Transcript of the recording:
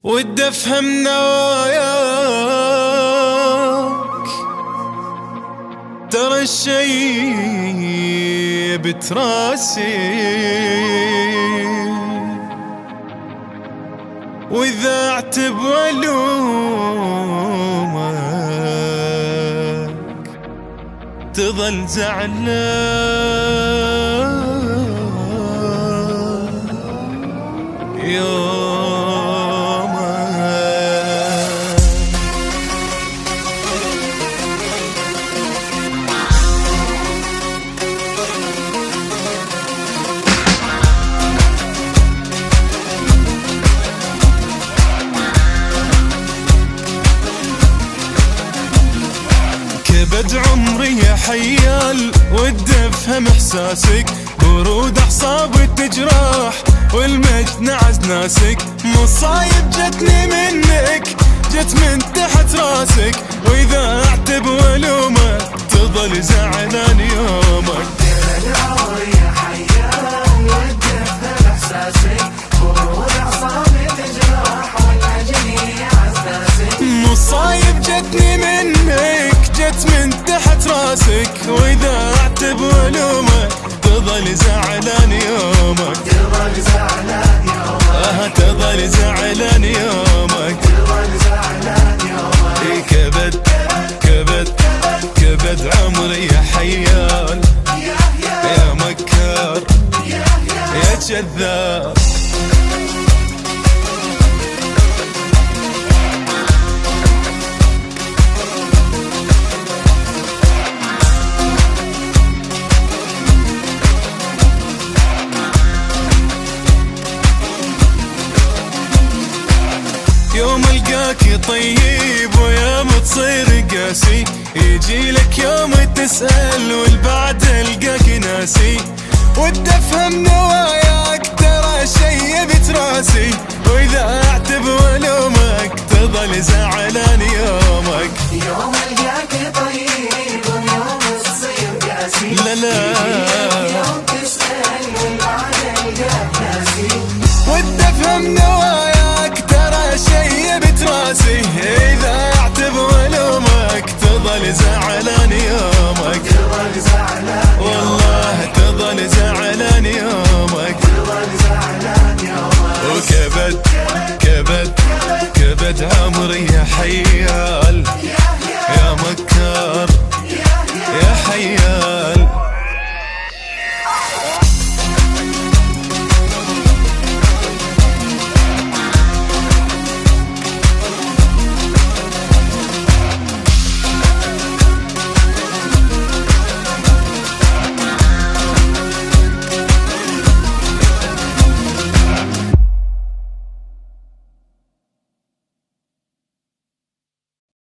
ودي افهم نواياك، ترى الشي بتراسي، واذا اعتب والومك تظل زعلان. كبد عمري يا حيال، ودي افهم احساسك، برود اعصابي تجراح والمجد نعس ناسك. مصايب جتني منك، جت من تحت راسك، واذا اعتب والومك تظل زعلان يومك. كبد عمري يا حيال، ودي افهم احساسك، برود اعصابي تجراح والمجد نعس ناسك. مصايب جتني منك، جت من تحت راسك، واذا اعتب والومك تظل زعلان يومك. تظل زعلان يومك، تظل زعلان يومك، تظل زعلان يومك. كبد كبد كبد عمري يا حيال، يا مكار يا كذاب. يوم القاك طيب ويوم تصير قاسي، يجي لك يوم تسأل والبعد القاك ناسي. ودي افهم نواياك، ترى شي بتراسي، واذا اعتب ولومك تظل زعلان.